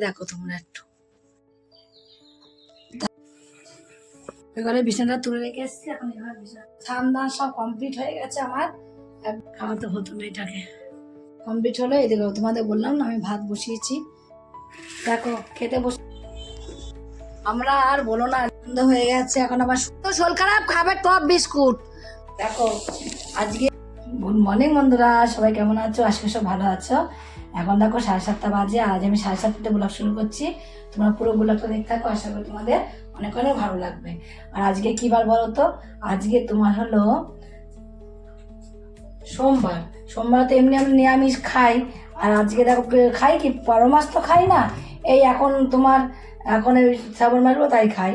দেখো তোমরা একটু এবারে বিছানাটা তুলে রেখে এসেছি। এখন এবার বিছানা ঠান্ডা সব কমপ্লিট হয়ে গেছে আমার। খাওয়াতে হতো না, এটাকে কমপ্লিট হলো। এই দেখো তোমাদের বললাম না আমি ভাত বসিয়েছি, দেখো খেতে বসে। আমরা আর বলো না, আনন্দ হয়ে গেছে। এখন আবার শরীর খারাপ, খাবে টপ বিস্কুট। দেখো আজকে গুড মর্নিং বন্ধুরা, সবাই কেমন আছো? আজকে সব ভালো আছো? এখন দেখো 7:30 বাজে, আজ আমি 7:30 ব্লগ শুরু করছি। তোমরা পুরো ব্লগটা দেখতে থাকো, আশা করি তোমাদের অনেক অনেক ভালো লাগবে। আর আজকে কি বার বলো তো? আজকে তোমার হলো সোমবার। সোমবার তো এমনি আমি নিরামিষ খাই, আর আজকে দেখো খাই কি, 12 মাস তো খাই না। এই এখন তোমার এখন এই শ্রাবণ মাসবো তাই খাই।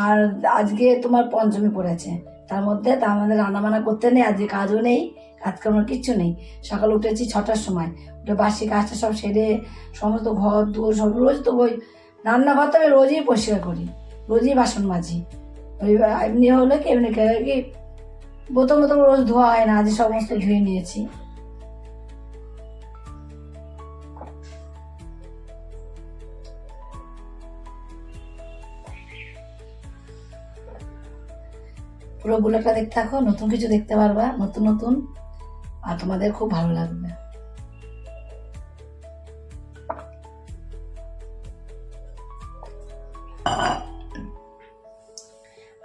আর আজকে তোমার পঞ্চমী পড়েছে, তার মধ্যে তা আমাদের রান্নাবান্না করতে নেই, আজকে কাজও নেই, কাজকর্ম কিচ্ছু নেই। সকালে উঠেছি 6টার সময়, উঠে বাসি কাজটা সব সেরে সমস্ত ঘর দুয়ার সব, রোজ তো ওই রান্নাঘর তো আমি রোজই পরিষ্কার করি, রোজই বাসন মাজি। ওই এমনি হলে কি এমনি কি বোতল বোতল রোজ ধোয়া হয় না, আজ সমস্ত ধুয়ে নিয়েছি। পুরো ব্লগটা দেখতে থাকো, নতুন কিছু দেখতে পারবা, নতুন নতুন, আর তোমাদের খুব ভালো লাগবে।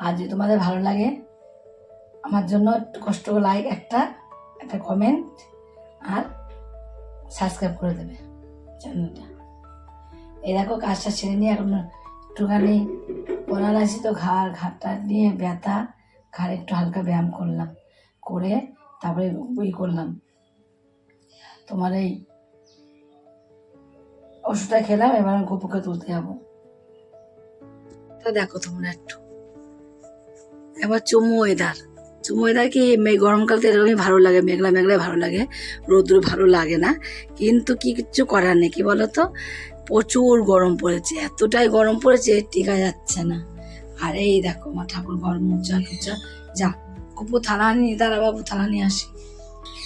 আর যদি তোমাদের ভালো লাগে আমার জন্য একটু কষ্ট করে লাইক একটা একটা কমেন্ট আর সাবস্ক্রাইব করে দেবে চ্যানেলটা। এই দেখো কাজটা ছেড়ে নিয়ে এখন একটুখানি পড়ার আছি তো, ঘাড়টা নিয়ে ব্যথা, ঘাড়ে একটু হালকা ব্যায়াম করলাম, করে তারপরে বই করলাম। তোমার এই ওষুধটা খেলাম, এবার আমি গপুকে তুলতে যাবো। তা দেখো তোমরা একটু এবার চুমু ওয়েদার কি গরমকাল তো এরকমই ভালো লাগে, মেঘলা মেঘলায় ভালো লাগে, রোদ্র ভালো লাগে না। কিন্তু কি কিচ্ছু করার নেই, কি বলতো, প্রচুর গরম পড়েছে, এতটাই গরম পড়েছে টিকা যাচ্ছে না। আর এই দেখো আমার ঠাকুর ঘর মোচা টুচা, যা গপু থালা নিয়ে, দাঁড়া বাবু থালা নিয়ে আসি।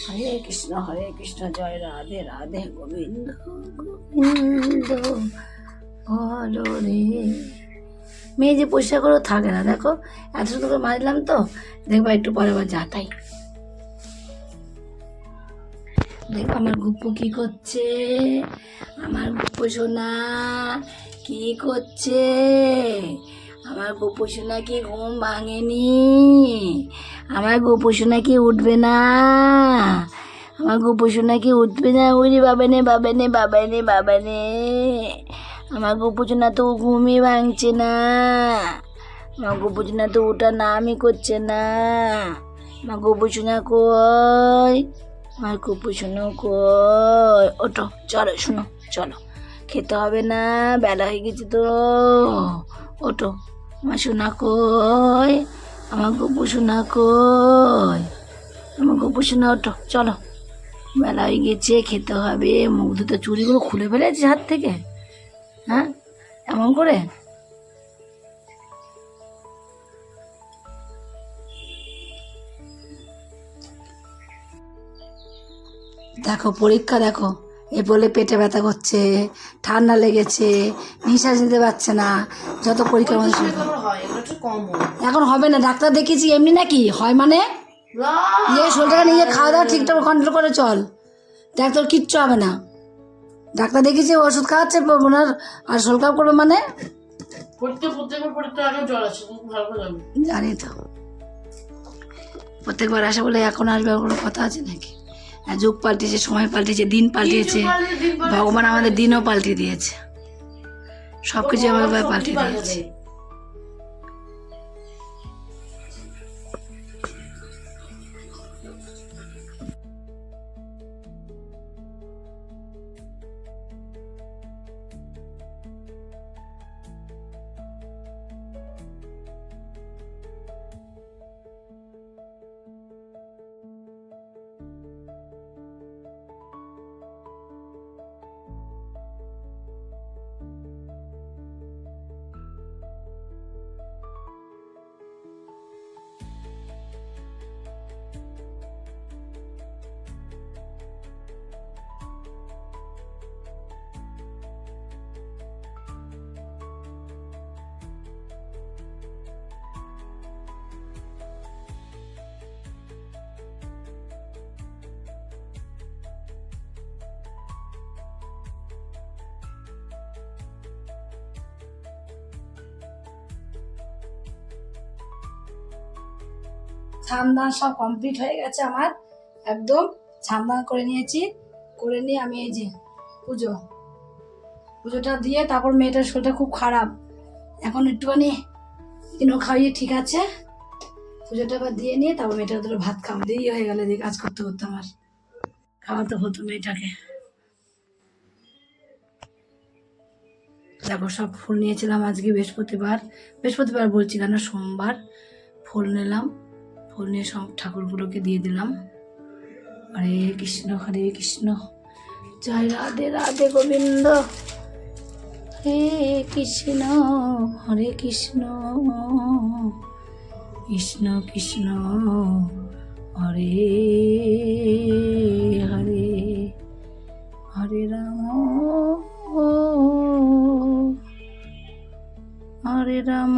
হরে কৃষ্ণ জয় রাধে রাধে, গোবিন্দ গোবিন্দ বলো রে। মেয়ে যে পরিষ্কার করেও থাকে না, দেখো এত সুন্দর করে মাজলাম তো, দেখবা একটু পরে আবার যাতাই। দেখো আমার গুপ্পু কি করছে, আমার গুপ্পু সোনা কি করছে, আমার গুপ্পু সোনা কি ঘুম ভাঙেনি, আমার গুপ্পু সোনা কি উঠবে না, আমার গুপ্পু সোনা কি উঠবে না, উনি বাবানে বাবানে বাবানে বাবানে, আমার গুপ্পু সোনা তো ঘুমই ভাঙছে না, আমার গুপ্পু সোনা তো ওঠার নামই করছে না, আমার গুপ্পু সোনা কই, আমার গুপ্পু সোনা কই, ওঠো চলো শোনো, চলো খেতে হবে না, বেলা হয়ে গেছে তো, ওঠো আমার সোনা কই, আমার গুপ্পু সোনা কই, আমার গুপ্পু সোনা ওঠো, চলো বেলা হয়ে গেছে, খেতে হবে। মুখ ধুতে চুড়িগুলো খুলে ফেলেছে হাত থেকে, হ্যাঁ এমন করে। দেখো পরীক্ষা, দেখো এ বলে পেটে ব্যথা করছে, ঠান্ডা লেগেছে, নিঃশ্বাস নিতে পারছে না, যত পরীক্ষার মধ্যে এখন হবে না। ডাক্তার দেখিয়েছি, এমনি নাকি হয় মানে নিজের শরীরটাকে নিজে খাওয়া দাওয়া ঠিকঠাক কন্ট্রোল করে চল, দেখ তোর কিচ্ছু হবে না। ডাক্তার দেখিয়েছি, ওষুধ খাওয়াচ্ছে ওনার, আর শরীর খারাপ করবে মানে জানি তো, প্রত্যেকবার আসা বলে এখন আসবে কোনো কথা আছে নাকি? যুগ পাল্টেছে, সময় পাল্টেছে, দিন পাল্টেছে, ভগবান আমাদের দিনও পাল্টে দিয়েছে, সবকিছু আমাদের পাল্টে দিয়েছে। স্নান দান সব কমপ্লিট হয়ে গেছে আমার, একদম স্নান দান করে নিয়েছি। করে নিয়ে আমি এই যে পুজোটা দিয়ে তারপর মেয়েটার শরীরটা খুব খারাপ, এখন একটুখানি কিনো খাইয়ে ঠিক আছে। পুজোটা আবার দিয়ে নিয়ে তারপর মেয়েটার ধরে ভাত খাওয়া দেরি হয়ে গেলে দিয়ে কাজ করতে করতে আমার খাওয়াতে হতো মেয়েটাকে। দেখো সব ফুল নিয়েছিলাম আজকে বৃহস্পতিবার বলছি কেন, সোমবার। ফুল নিলাম, ফুল নিয়ে সব ঠাকুরগুলোকে দিয়ে দিলাম। হরে কৃষ্ণ জয় রাধে রাধে গোবিন্দ, হরে কৃষ্ণ কৃষ্ণ কৃষ্ণ হরে হরে, হরে রাম হরে রাম।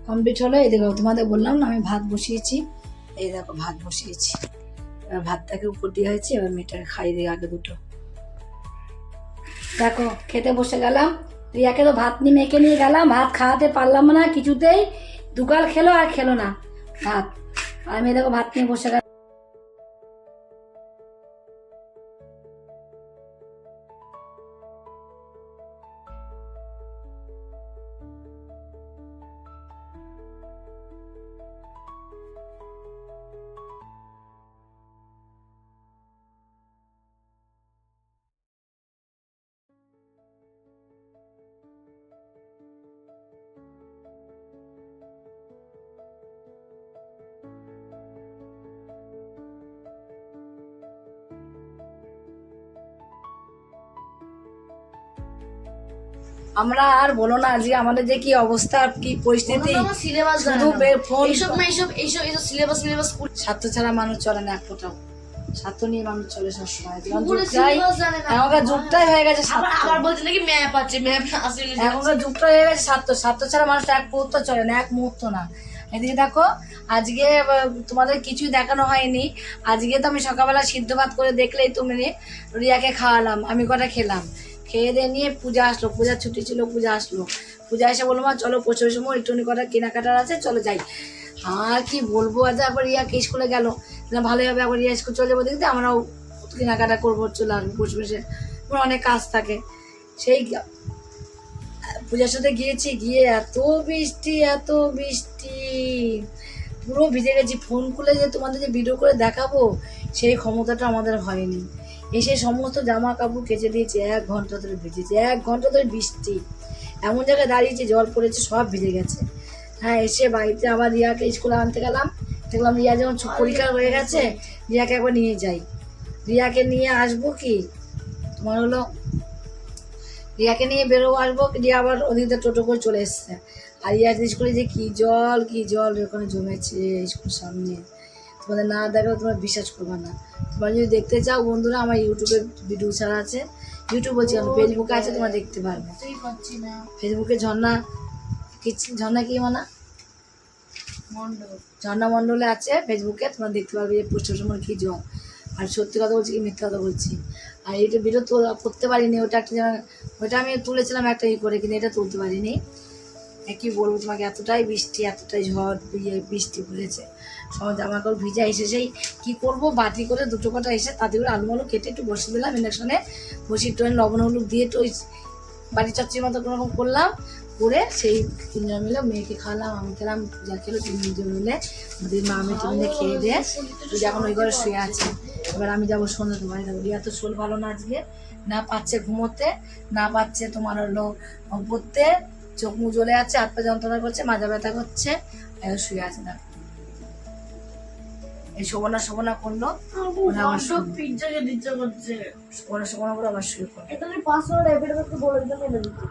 কমপ্লিট হলো। এই দেখো তোমাদের বললাম না আমি ভাত বসিয়েছি, এই দেখো ভাত বসিয়েছি। এবার ভাতটাকে উপর দিয়ে হয়েছে, এবার মেয়েটাকে খাইয়ে দিই আগে দুটো। দেখো খেতে বসে গেলাম, রিয়াকে তো ভাত নিয়ে মেখে নিয়ে গেলাম, ভাত খাওয়াতে পারলাম না কিছুতেই, দুকাল খেলো আর খেলো না ভাত। আর আমি দেখো ভাত নিয়ে বসে গেলাম। আমরা আর বলো না আজকে আমাদের যে কি অবস্থা, কি পরিস্থিতি, শুধু ফোন সিলেবাস স্বার্থ ছাড়া মানুষ চলে না, এক ফোটাও স্বার্থ নিয়ে মানুষ চলে সবসময়। এখনকার যুগটাই হয়ে গেছে এখনকার যুগটা হয়ে গেছে স্বার্থ ছাড়া মানুষ এক মুহূর্ত চলে না, এক মুহূর্ত না। এদিকে দেখো আজকে তোমাদের কিছুই দেখানো হয়নি, আজকে তো আমি সকালবেলা সিদ্ধ ভাত করে দেখলেই তুমি রিয়াকে খাওয়ালাম, আমি কটা খেলাম, খেয়ে দিয়ে নিয়ে পূজা আসলো, পূজার ছুটি ছিল, পূজা আসলো, পূজা এসে বললো মা চলো প্রচুর সময় একটুখানি কটা কেনাকাটার আছে চলো যাই। আর কি বলবো, আজ আবার রিয়াকে স্কুলে গেল, ভালোই হবে, আবার রিয়া স্কুল চলে যাবো, দেখতে আমরাও কেনাকাটা করবো, চলে আসবো বসে বসে, অনেক কাজ থাকে। সেই পূজার সাথে গিয়েছি, গিয়ে এত বৃষ্টি পুরো ভিজে গেছি। ফোন খুলে যে তোমাদের যে ভিডিও করে দেখাবো সেই ক্ষমতাটা আমাদের হয়নি। এসে সমস্ত জামা কাপড় কেচে দিয়েছে, 1 ঘন্টা ধরে ভিজেছে, 1 ঘন্টা ধরে বৃষ্টি, এমন জায়গায় দাঁড়িয়েছে জল পড়েছে, সব ভিজে গেছে। হ্যাঁ এসে বাড়িতে আবার রিয়াকে স্কুলে আনতে গেলাম, দেখলাম রিয়া যেমন পরীক্ষা হয়ে গেছে, রিয়াকে একবার নিয়ে যাই। রিয়াকে নিয়ে আসবো কি তোমার হলো, রিয়াকে নিয়ে বেরোবো আসবো, রিয়া আবার ওদিকে টোটো করে চলে এসছে। আর রিয়া স্কুলে যে কি জল ওখানে জমেছে স্কুলের সামনে, তোমাদের না দেখলে তোমরা বিশ্বাস করবে না। তোমরা যদি দেখতে চাও বন্ধুরা, আমার ইউটিউবে ভিডিও ছাড়া আছে, ইউটিউব বলছি আমি, ফেসবুকে আছে, তোমরা দেখতে পারবে। ফেসবুকে ঝর্ণা কি মানা ঝর্ণা মণ্ডলে আছে ফেসবুকে, তোমরা দেখতে পারবে যে প্রচুর সময় কি জল। আর সত্যি কথা বলছি কি মিথ্যা কথা বলছি। আর এটা ভিডিও তো করতে পারিনি, ওটা একটা ওটা আমি তুলেছিলাম একটা করে, কিন্তু এটা তুলতে পারিনি। কি বলবো তোমাকে, এতটাই বৃষ্টি, এতটাই ঝড় বৃষ্টি পড়েছে, সব জামা কাপড় ভিজা। এসে সেই কী করবো, বাটি করে দুটো কটা এসে তাতে করে আলু মালু কেটে একটু বসিয়ে দিলাম ইন্ডাকশনে, বসিয়ে একটু লবণ হলুদ দিয়ে একটু ওই বাটি চচ্চড়ির মতো কোনোরকম করলাম, করে সেই 3 জন মিলে মেয়েকে খাওয়ালাম, আমি খেলাম, পূজা খেলো, 3 জন মিলে আমাদের মা মেয়ে টিফিনে খেয়ে দিয়ে পূজা এখন ওই ঘরে শুয়ে আছে। এবার আমি যাবো সন্ধ্যে বাড়ি যাবো। রিয়া তো শোল ভালো না আজকে, না পাচ্ছে ঘুমোতে, না পাচ্ছে তোমার হলো পড়তে, চোখ মুখ জ্বলে আছে, হাত পা যন্ত্রণা করছে, মাজা ব্যথা করছে, শুয়ে আছে। না এই শোভনা শোভনা করলো, পিজ্জা খেতে ইচ্ছা করছে। শোভনা শোভনা করে আবার শুরু করলো। এখানে পাসওয়ার্ড এপিটা একটু বলে দিতে বলে দিতে।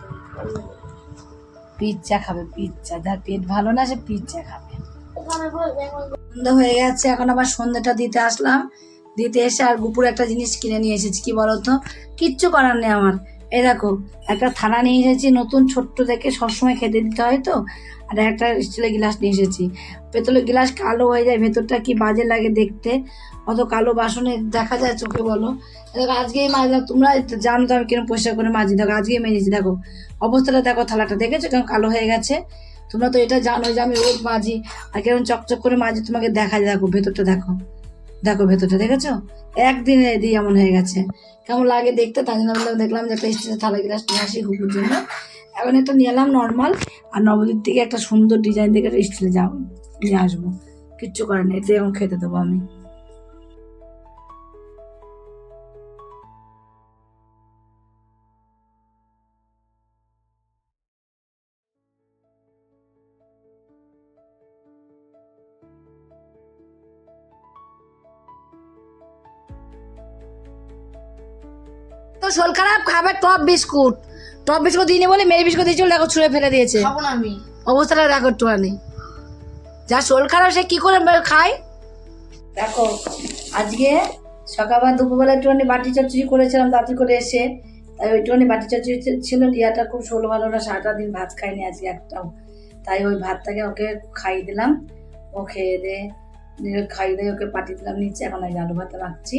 পিৎজা খাবে, পিৎজা। যার পেট ভালো না সে পিৎজা খাবে। ওখানে সন্ধ্যা হয়ে গেছে, এখন আবার সন্ধ্যাটা দিতে আসলাম। দিতে এসে আর গুপুর একটা জিনিস কিনে নিয়ে এসেছি, কি বলতো, কিচ্ছু করার নেই আমার। এই দেখো একটা থালা নিয়ে এসেছি নতুন, ছোট্ট দেখে, সবসময় খেতে দিতে হয় তো। আর একটা স্টিলের গ্লাস নিয়ে এসেছি। পেতলের গ্লাস কালো হয়ে যায়, ভেতরটা কি বাজে লাগে দেখতে, অত কালো বাসনে দেখা যায় চোখে, বলো। দেখো আজকেই মাজলাম, তোমরা জানো তো আমি কিরকম পরিষ্কার করে মাজি। দেখো আজকেই মেজেছি, দেখো অবস্থাটা দেখো, থালাটা দেখেছো কেমন কালো হয়ে গেছে। তোমরা তো এটা জানো যে আমি রোজ মাজি, আর কেমন চকচক করে মাজি তোমাকে দেখা যায়। দেখো ভেতরটা দেখো, দেখো ভেতরটা দেখেছো, একদিনে দিয়ে এমন হয়ে গেছে। কেমন লাগে দেখতে, তাই জন্য দেখলাম যে একটা স্টিলের থালা গ্লাস নিয়ে আসি ঘুপুর জন্য। এখন একটা নিয়ে এলাম নর্মাল, আর নবদ্বীপ থেকে একটা সুন্দর ডিজাইন দেখে একটা স্টিলে যাও নিয়ে আসবো। কিচ্ছু করার নেই, এতে এখন খেতে দেবো আমি। তো শোল খারাপ, খাবে টপ বিস্কুট। টপ বিস্কুট দিইনি বলে মেরি বিস্কুট দিয়েছিল, দেখো ছুঁড়ে ফেলে দিয়েছে। খাবো না আমি। অবস্থাটা দেখো একটুখানি, যা শোল খারাপ সে কি করে খায়। দেখো আজকে সকালবেলা দুপুরবেলা একটুখানি বাটি চচ্চড়ি করেছিলাম তাড়াতাড়ি করে এসে, তাই ওইটুখানি বাটি চচ্চড়ি ছিল। রিয়াটা খুব শোল ভালো না, সারাটা দিন ভাত খাইনি আজকে একটাও, তাই ওই ভাতটাকে ওকে খাইয়ে দিলাম। ও খেয়ে খাইয়ে দিয়ে ওকে পাঠিয়ে দিলাম নিচে। এখন আমি আলু ভাতে মাখছি,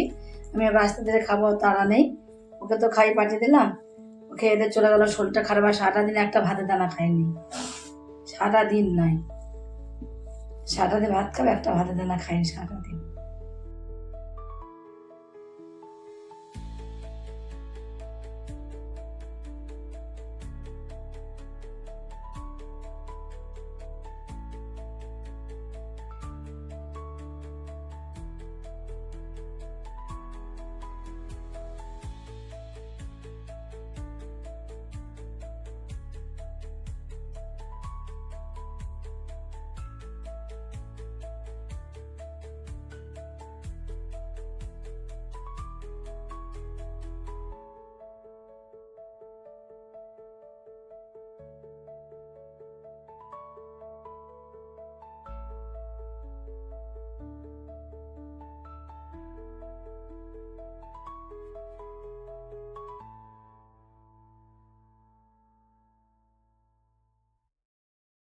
আমি আবার আস্তে ধীরে খাবো, তাড়া নেই। ওকে তো খাইয়ে পাঠিয়ে দিলাম, ও খেয়ে দিয়ে চলে গেলো। শোলটা খারাপ, আর সারাটা দিন একটা ভাতের দানা খাইনি, সারাটা দিন নাই, সারাটা দিন ভাত খাবে, একটা ভাতের দানা খাইনি সারাটা দিন।